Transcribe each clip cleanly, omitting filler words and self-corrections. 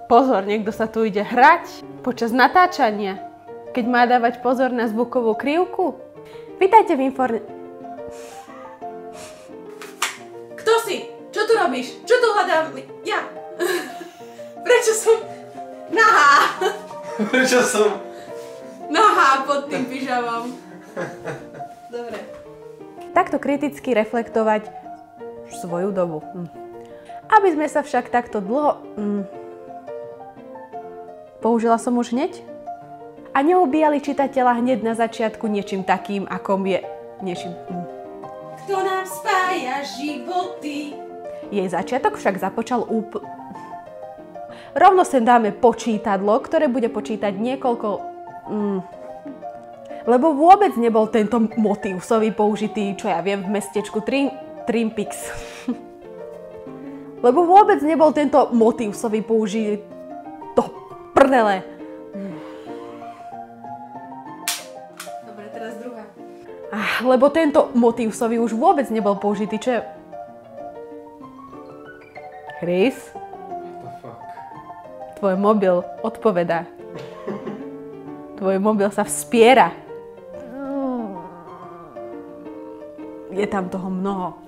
Pozor, niekto sa tu ide hrať počas natáčania, keď má dávať pozor na zvukovú krivku. Vítajte v Kto si? Čo tu robíš? Čo tu hľadám? Ja. Prečo som nahá? Prečo som nahá pod tým pyžamom? Dobre. Takto kriticky reflektovať svoju dobu. Aby sme sa však takto dlho... Použila som už hneď? A neubíjali čitateľa hneď na začiatku niečím takým, akom je... Niečím... Kto nám spája životy? Jej začiatok však započal Rovno sem dáme počítadlo, ktoré bude počítať niekoľko... Lebo vôbec nebol tento motívsový použitý, čo ja viem, v mestečku Trimpix. Lebo vôbec nebol tento motívsový použitý... Do prdele. Dobre, teraz druhá. Lebo tento motívsový už vôbec nebol použitý, čo je... Chris? What the fuck? Tvoj mobil odpovedá. Tvoj mobil sa vspiera. Je tam toho mnoho.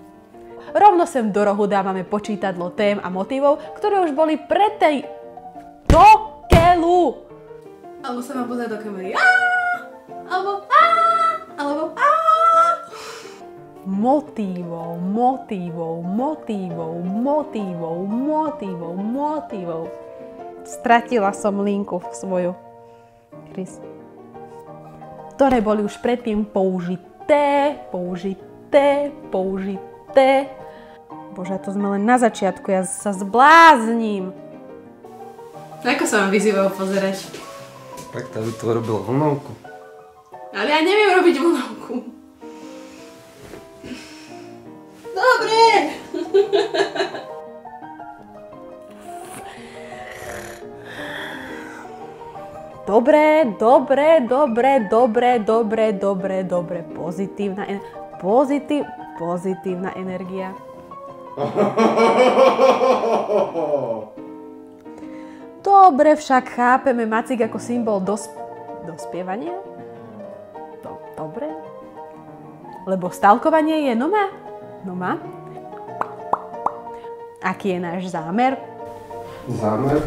Rovno sem do rohu dávame počítadlo tém a motívov, ktoré už boli pre tej... Do keľu! Alebo sa mám pozrieť do kamery. Alebo motívov. Stratila som linku svoju. Chris. Ktoré boli už predtým použité. Bože, to sme len na začiatku, ja sa zblázním. Ako sa mám vyzýval pozerať? Tak to by to robil vlnovku. Ale ja neviem robiť vlnovku. Dobre! Dobre. Pozitívna energia. Dobre, však chápeme macík ako symbol dospievania? Dobre. Lebo stalkovanie je Noma? Aký je náš zámer? Zámer?